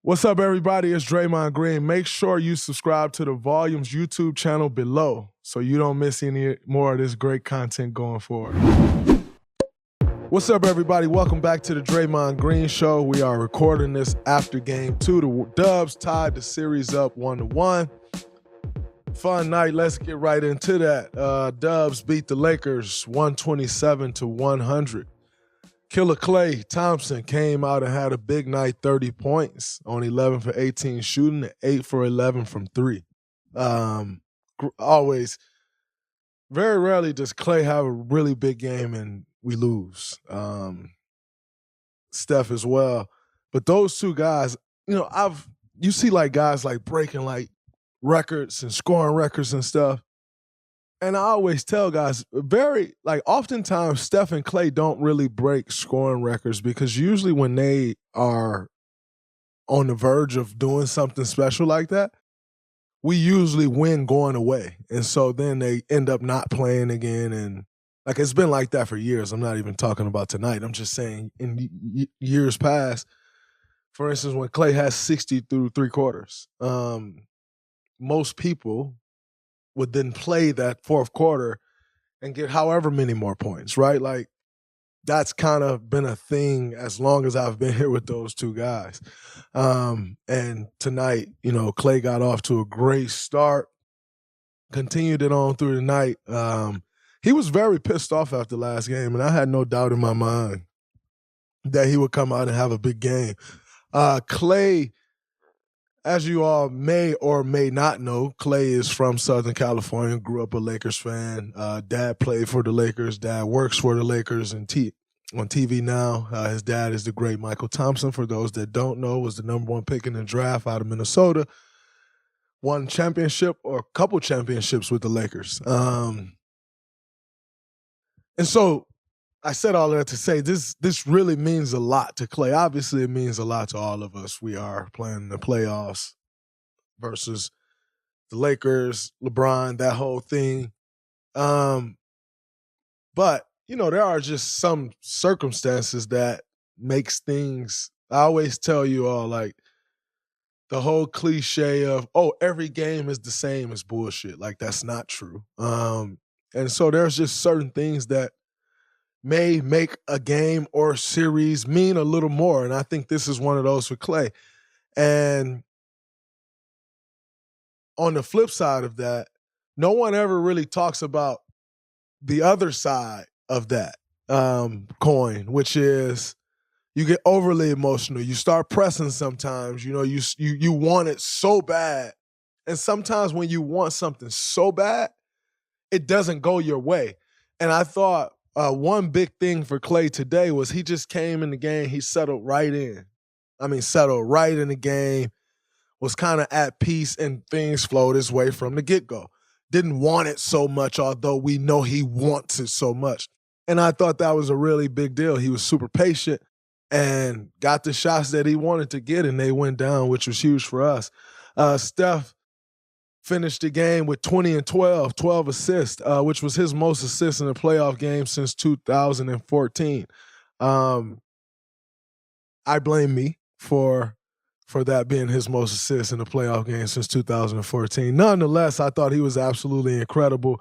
What's up, everybody? It's Draymond Green. Make sure you subscribe to the Volumes YouTube channel below so you don't miss any more of this great content going forward. What's up, everybody? Welcome back to the Draymond Green Show. We are recording this after Game 2. The Dubs tied the series up 1-1. Fun night. Let's get right into that. Dubs beat the Lakers 127-100. Killer Klay Thompson came out and had a big night, 30 points on 11 for 18 shooting, 8 for 11 from 3. Always, very rarely does Klay have a really big game and we lose. Steph as well. But those two guys, you see like guys like breaking like records and scoring records and stuff. And I always tell guys, oftentimes Steph and Klay don't really break scoring records because usually when they are on the verge of doing something special like that, we usually win going away. And so then they end up not playing again. And like it's been like that for years. I'm not even talking about tonight. I'm just saying in years past, for instance, when Klay has 60 through three quarters, most people would then play that fourth quarter and get however many more points, right? Like that's kind of been a thing as long as I've been here with those two guys. And tonight, Klay got off to a great start, continued it on through the night. He was very pissed off after last game, and I had no doubt in my mind that he would come out and have a big game. Klay, as you all may or may not know, Klay is from Southern California, grew up a Lakers fan. Dad played for the Lakers. Dad works for the Lakers and on TV now. His dad is the great Michael Thompson. For those that don't know, was the number one pick in the draft out of Minnesota. Won championship or a couple championships with the Lakers. And so I said all that to say this really means a lot to Klay. Obviously, it means a lot to all of us. We are playing the playoffs versus the Lakers, LeBron, that whole thing. But, there are just some circumstances that makes things, I always tell you all, like, the whole cliche of, every game is the same is bullshit. Like, that's not true. And so there's just certain things that may make a game or series mean a little more. And I think this is one of those for Klay. And on the flip side of that, no one ever really talks about the other side of that coin, which is you get overly emotional. You start pressing sometimes. You want it so bad. And sometimes when you want something so bad, it doesn't go your way. And I thought, one big thing for Klay today was he just came in the game. He settled right in. Settled right in the game, was kind of at peace, and things flowed his way from the get-go. Didn't want it so much, although we know he wants it so much. And I thought that was a really big deal. He was super patient and got the shots that he wanted to get, and they went down, which was huge for us. Steph finished the game with 20 and 12 assists, which was his most assists in a playoff game since 2014. I blame me for that being his most assists in a playoff game since 2014. Nonetheless, I thought he was absolutely incredible.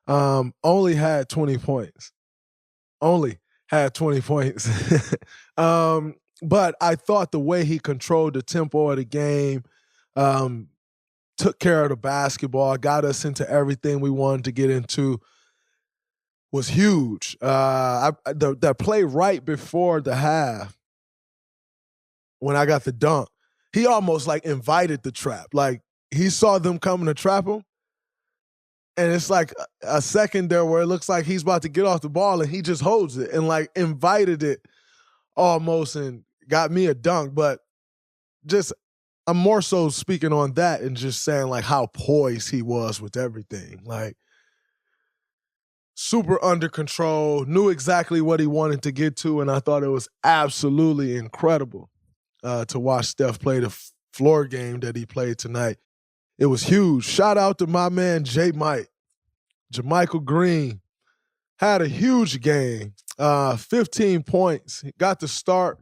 Only had 20 points. But I thought the way he controlled the tempo of the game, took care of the basketball, got us into everything we wanted to get into, was huge. That play right before the half, when I got the dunk, he almost like invited the trap. Like he saw them coming to trap him, and it's like a second there where it looks like he's about to get off the ball, and he just holds it and like invited it almost and got me a dunk. But just I'm more so speaking on that and just saying like how poised he was with everything. Like super under control, knew exactly what he wanted to get to, and I thought it was absolutely incredible to watch Steph play the floor game that he played tonight. It was huge. Shout out to my man JaMychal Green. Had a huge game, 15 points. He got the start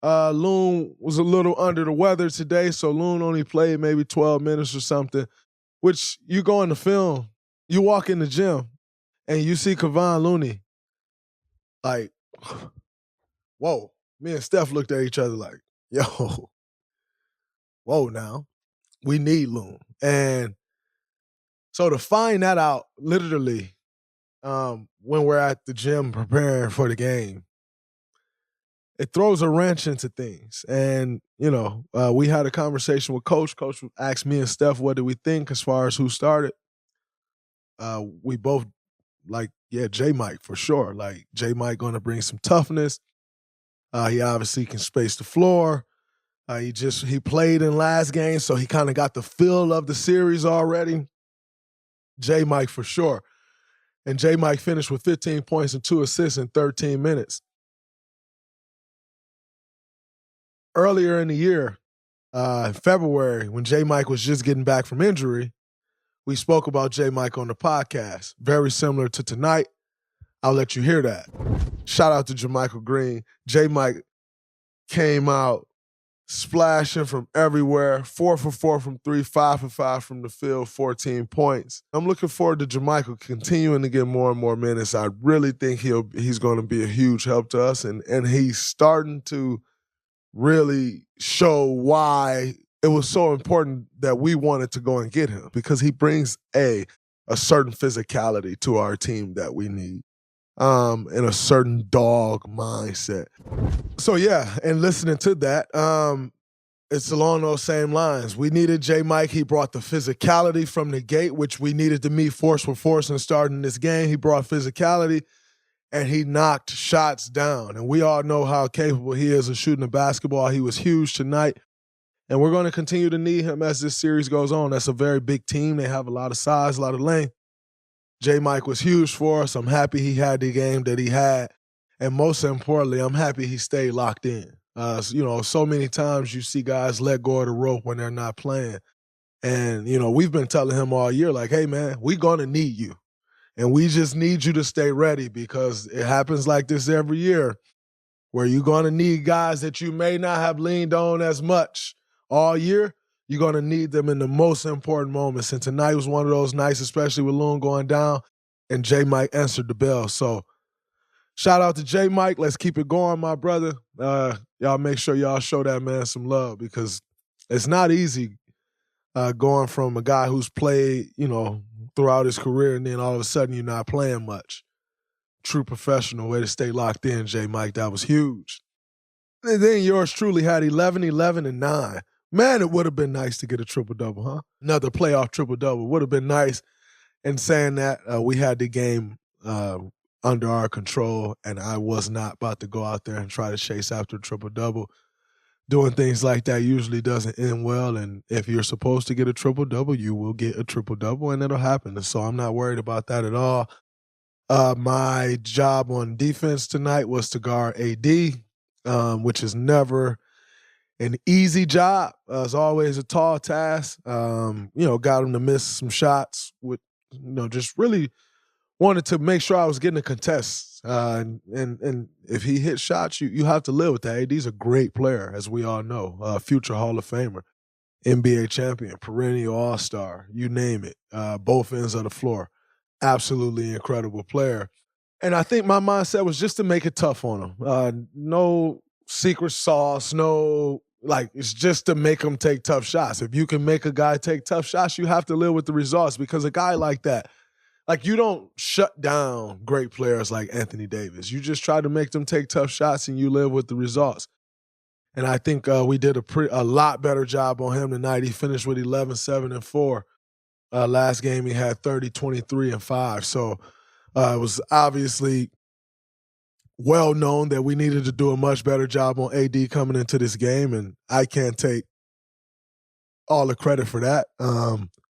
Loon was a little under the weather today, so Loon only played maybe 12 minutes or something, which you go in the film, you walk in the gym, and you see Kevon Looney, like, whoa. Me and Steph looked at each other like, yo, whoa now. We need Loon. And so to find that out literally when we're at the gym preparing for the game, it throws a wrench into things. And, we had a conversation with Coach. Coach asked me and Steph, what did we think as far as who started? We both JaMychal for sure. Like, JaMychal going to bring some toughness. He obviously can space the floor. He played in last game, so he kind of got the feel of the series already. JaMychal for sure. And JaMychal finished with 15 points and 2 assists in 13 minutes. Earlier in the year, in February, when JaMychal was just getting back from injury, we spoke about JaMychal on the podcast. Very similar to tonight. I'll let you hear that. Shout out to JaMychal Green. JaMychal came out splashing from everywhere, 4 for 4 from 3, 5 for 5 from the field, 14 points. I'm looking forward to JaMychal continuing to get more and more minutes. I really think he's going to be a huge help to us, and he's starting to really show why it was so important that we wanted to go and get him, because he brings a certain physicality to our team that we need. And a certain dog mindset. So yeah, and listening to that, it's along those same lines. We needed JaMychal. He brought the physicality from the gate, which we needed to meet force for force and starting this game. He brought physicality, and he knocked shots down. And we all know how capable he is of shooting the basketball. He was huge tonight. And we're going to continue to need him as this series goes on. That's a very big team. They have a lot of size, a lot of length. JaMychal was huge for us. I'm happy he had the game that he had. And most importantly, I'm happy he stayed locked in. So many times you see guys let go of the rope when they're not playing. And, we've been telling him all year, like, hey, man, we're going to need you. And we just need you to stay ready, because it happens like this every year, where you're going to need guys that you may not have leaned on as much all year. You're going to need them in the most important moments. And tonight was one of those nights, especially with Loon going down, and JaMychal answered the bell. So shout out to JaMychal. Let's keep it going, my brother. Y'all make sure y'all show that man some love, because it's not easy going from a guy who's played, throughout his career, and then all of a sudden you're not playing much. True professional way to stay locked in, JaMychal. That was huge. And then yours truly had 11, 11, and 9. Man, it would have been nice to get a triple-double, huh? Another playoff triple-double would have been nice. And saying that, we had the game under our control, and I was not about to go out there and try to chase after a triple-double. Doing things like that usually doesn't end well, and if you're supposed to get a triple-double, you will get a triple-double, and it'll happen. And so I'm not worried about that at all. My job on defense tonight was to guard AD, which is never an easy job. It's always a tall task. Got him to miss some shots with, just really wanted to make sure I was getting a contest. And if he hits shots, you have to live with that. AD's a great player, as we all know, future Hall of Famer, NBA champion, perennial all-star, you name it, both ends of the floor. Absolutely incredible player. And I think my mindset was just to make it tough on him. No secret sauce, it's just to make him take tough shots. If you can make a guy take tough shots, you have to live with the results, because a guy like that, you don't shut down great players like Anthony Davis. You just try to make them take tough shots, and you live with the results. And I think we did a lot better job on him tonight. He finished with 11, 7, and 4. Last game he had 30, 23, and 5. So it was obviously well known that we needed to do a much better job on AD coming into this game, and I can't take all the credit for that.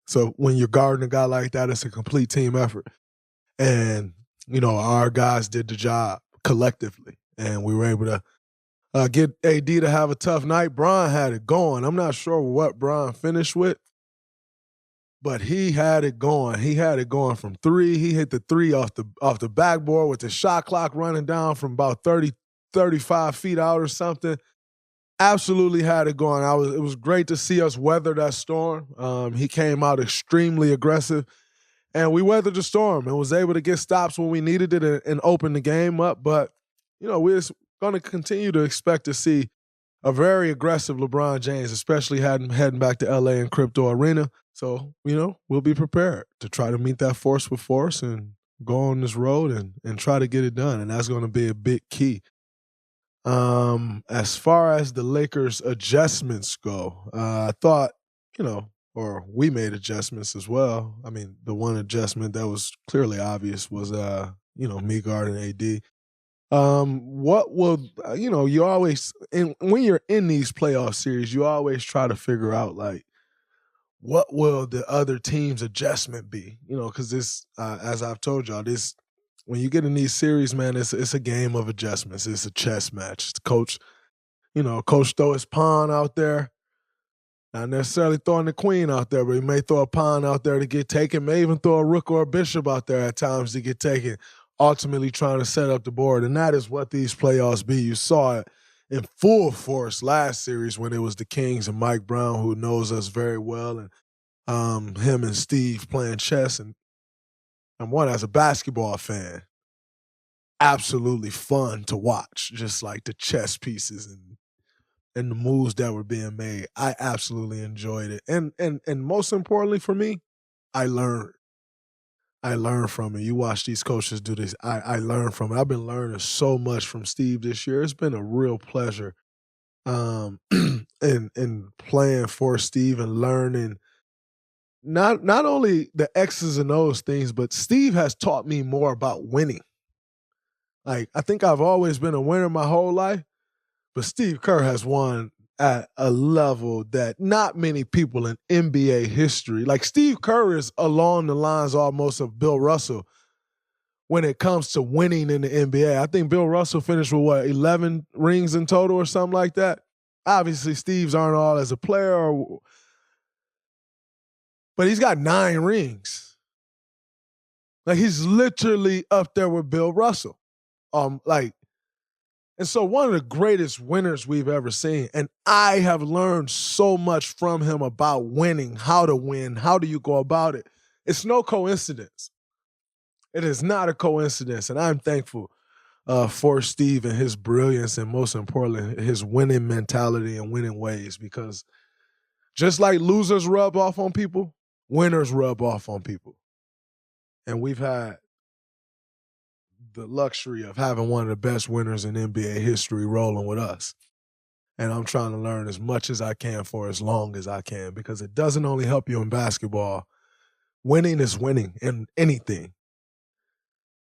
So when you're guarding a guy like that, it's a complete team effort. And, our guys did the job collectively, and we were able to get AD to have a tough night. Bron had it going. I'm not sure what Bron finished with, but he had it going. He had it going from 3. He hit the 3 off the backboard with the shot clock running down from about 30, 35 feet out or something. absolutely had it going. It was great to see us weather that storm. He came out extremely aggressive, and we weathered the storm and was able to get stops when we needed it and open the game up. But, we're going to continue to expect to see a very aggressive LeBron James, especially heading back to LA in Crypto Arena. So, we'll be prepared to try to meet that force with force and go on this road and try to get it done. And that's going to be a big key. As far as the Lakers adjustments go, I thought, or we made adjustments as well. I mean, the one adjustment that was clearly obvious was, me guarding AD. What will, you always, when you're in these playoff series, you always try to figure out, like, what will the other team's adjustment be? Because this, as I've told y'all, when you get in these series, man, it's a game of adjustments. It's a chess match. The coach throw his pawn out there. Not necessarily throwing the queen out there, but he may throw a pawn out there to get taken, may even throw a rook or a bishop out there at times to get taken, ultimately trying to set up the board. And that is what these playoffs be. You saw it in full force last series when it was the Kings and Mike Brown, who knows us very well, and him and Steve playing chess. And one, as a basketball fan, absolutely fun to watch, just like the chess pieces and the moves that were being made. I absolutely enjoyed it. And most importantly for me, I learned from it. You watch these coaches do this. I learned from it. I've been learning so much from Steve this year. It's been a real pleasure in playing for Steve and learning not only the X's and O's things, but Steve has taught me more about winning. Like, I think I've always been a winner my whole life, but Steve Kerr has won at a level that not many people in NBA history, like Steve Kerr is along the lines almost of Bill Russell when it comes to winning in the NBA. I think Bill Russell finished with 11 rings in total or something like that. Obviously, Steve's aren't all as a player, but he's got 9 rings. Like, he's literally up there with Bill Russell. And so one of the greatest winners we've ever seen, and I have learned so much from him about winning, how to win, how do you go about it. It's no coincidence. It is not a coincidence, and I'm thankful for Steve and his brilliance and, most importantly, his winning mentality and winning ways, because just like losers rub off on people, winners rub off on people. And we've had the luxury of having one of the best winners in NBA history rolling with us. And I'm trying to learn as much as I can for as long as I can, because it doesn't only help you in basketball. Winning is winning in anything.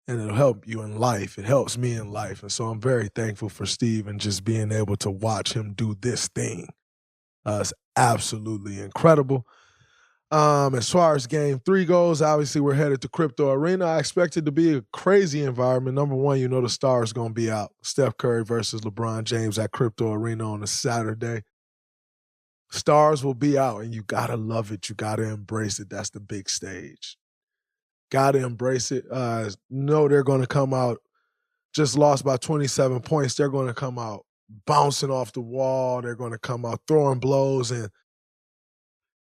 And it'll help you in life. It helps me in life. And so I'm very thankful for Steve and just being able to watch him do this thing. It's absolutely incredible. As far as game 3 goes, obviously we're headed to Crypto Arena. I expect it to be a crazy environment. Number one, the stars going to be out. Steph Curry versus LeBron James at Crypto Arena on a Saturday. Stars will be out, and you got to love it. You got to embrace it. That's the big stage. Got to embrace it. They're going to come out, just lost by 27 points. They're going to come out bouncing off the wall. They're going to come out throwing blows, and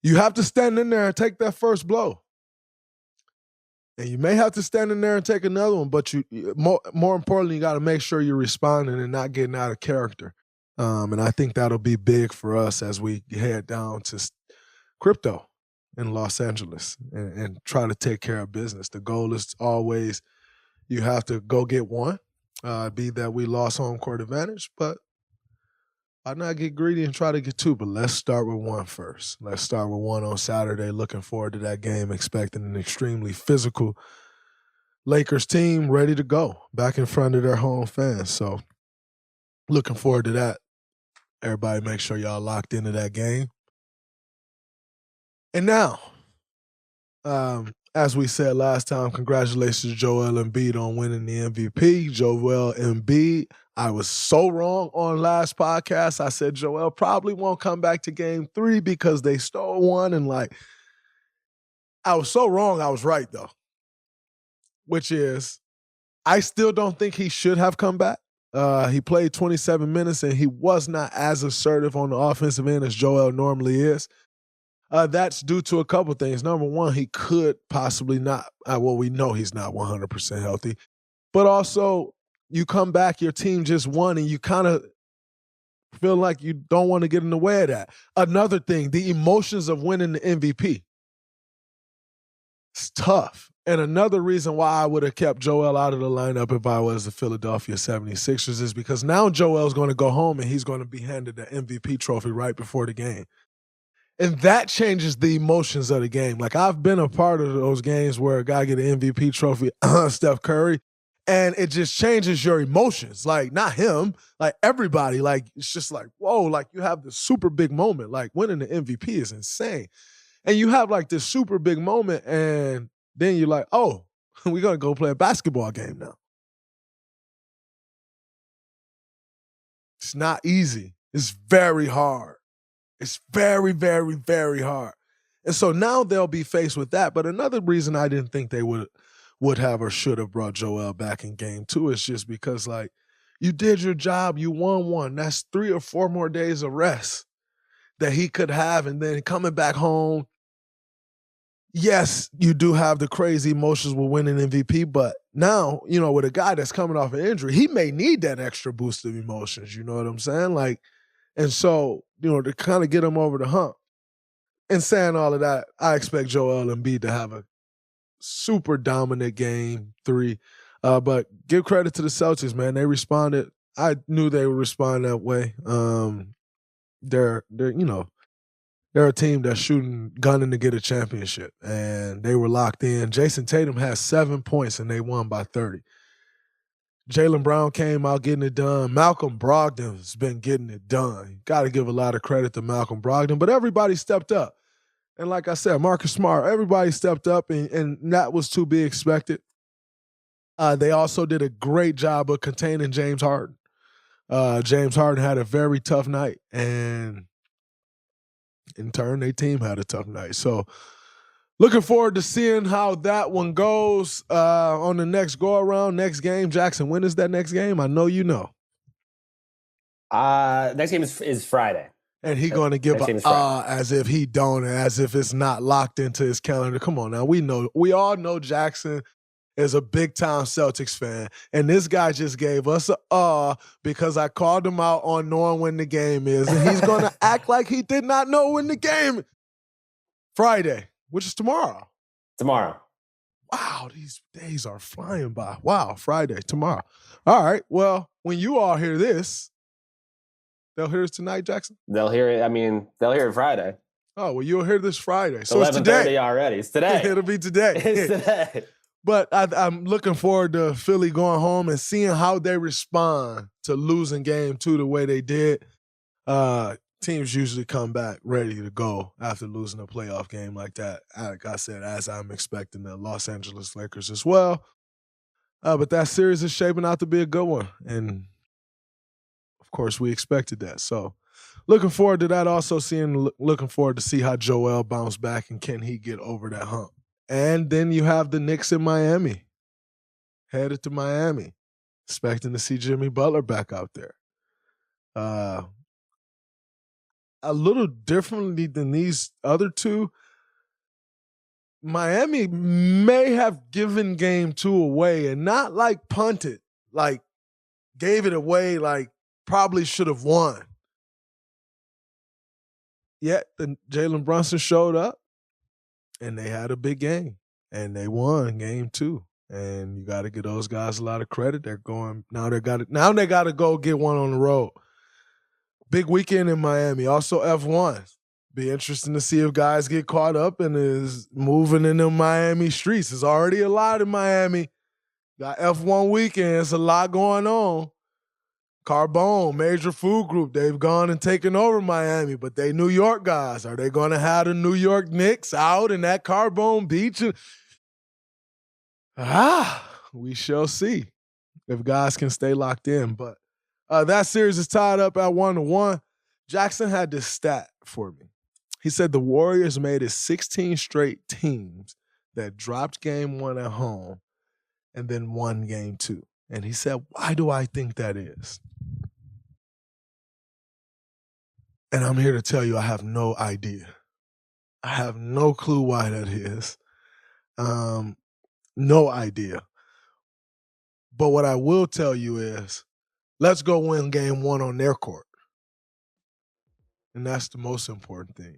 you have to stand in there and take that first blow. And you may have to stand in there and take another one, but more importantly, you got to make sure you're responding and not getting out of character. And I think that'll be big for us as we head down to crypto in Los Angeles and try to take care of business. The goal is always you have to go get one, be that we lost home court advantage, but I'd not get greedy and try to get 2, but let's start with 1 first. Let's start with 1 on Saturday. Looking forward to that game, expecting an extremely physical Lakers team ready to go back in front of their home fans. So looking forward to that. Everybody make sure y'all locked into that game. And now, as we said last time, congratulations to Joel Embiid on winning the MVP. Joel Embiid, I was so wrong on last podcast. I said Joel probably won't come back to game 3 because they stole one. And I was so wrong. I was right, though, which is I still don't think he should have come back. He played 27 minutes, and he was not as assertive on the offensive end as Joel normally is. That's due to a couple things. Number one, he could possibly not. Well, we know he's not 100% healthy. But also, you come back, your team just won, and you kind of feel like you don't want to get in the way of that. Another thing, the emotions of winning the MVP. It's tough. And another reason why I would have kept Joel out of the lineup if I was the Philadelphia 76ers is because now Joel's going to go home and he's going to be handed the MVP trophy right before the game. And that changes the emotions of the game. Like, I've been a part of those games where a guy get an MVP trophy, Steph Curry, and it just changes your emotions. Like, not him, like everybody. Like, it's just like, whoa, like you have this super big moment. Like, winning the MVP is insane. And you have like this super big moment, and then you're like, oh, we're going to go play a basketball game now. It's not easy. It's very hard. It's very, very, very hard. And so now they'll be faced with that. But another reason I didn't think they would have or should have brought Joel back in game 2 is just because, like, you did your job, you won one. That's 3 or 4 more days of rest that he could have, and then coming back home. Yes, you do have the crazy emotions with winning MVP, but now, with a guy that's coming off an injury, he may need that extra boost of emotions. You know what I'm saying? Like, and so, to kind of get him over the hump. And saying all of that, I expect Joel Embiid to have a super dominant game 3. But give credit to the Celtics, man. They responded. I knew they would respond that way. They're a team that's gunning to get a championship, and they were locked in. Jason Tatum has 7 points, and they won by 30. Jaylen Brown came out getting it done. Malcolm Brogdon's been getting it done. Got to give a lot of credit to Malcolm Brogdon, but everybody stepped up. And like I said, Marcus Smart, everybody stepped up, and that was to be expected. They also did a great job of containing James Harden. James Harden had a very tough night, and in turn, their team had a tough night. So looking forward to seeing how that one goes on the next go-around, next game. Jackson, when is that next game? I know you know. Next game is Friday. And he going to give as if he don't, as if it's not locked into his calendar. Come on now. We all know Jackson is a big-time Celtics fan, and this guy just gave us because I called him out on knowing when the game is, and he's going to act like he did not know when the game is. Friday, which is tomorrow. Wow, these days are flying by. Wow, Friday, tomorrow. All right, well, when you all hear this, they'll hear it tonight, Jackson? They'll hear it Friday. Oh, well, you'll hear this Friday. So it's today. 11:30 already. It's today. It'll be today. It's today. But I'm looking forward to Philly going home and seeing how they respond to losing game 2 the way they did. Teams usually come back ready to go after losing a playoff game like that. Like I said, as I'm expecting the Los Angeles Lakers as well. But that series is shaping out to be a good one. And, of course, we expected that. So looking forward to that. Also looking forward to see how Joel bounce back and can he get over that hump. And then you have the Knicks in Miami, headed to Miami, expecting to see Jimmy Butler back out there. A little differently than these other two, Miami may have given game 2 away and not like punted, like gave it away, like probably should have won. Yet the Jalen Brunson showed up. And they had a big game, and they won game 2. And you got to give those guys a lot of credit. They're going now. They got to go get one on the road. Big weekend in Miami. Also F1. Be interesting to see if guys get caught up and is moving in the Miami streets. There's already a lot in Miami. Got F1 weekend. It's a lot going on. Carbone, Major Food Group, they've gone and taken over Miami, but they New York guys. Are they going to have the New York Knicks out in that Carbone Beach? We shall see if guys can stay locked in. But that series is tied up at 1-1. Jackson had this stat for me. He said the Warriors made it 16 straight teams that dropped game 1 at home and then won game 2. And he said, why do I think that is? And I'm here to tell you I have no idea. I have no clue why that is. No idea. But what I will tell you is, let's go win game 1 on their court. And that's the most important thing.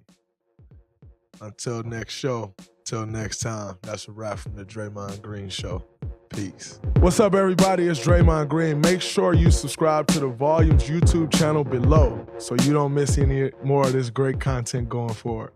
Until next show, till next time, that's a wrap from the Draymond Green Show. Peace. What's up, everybody? It's Draymond Green. Make sure you subscribe to the Volumes YouTube channel below so you don't miss any more of this great content going forward.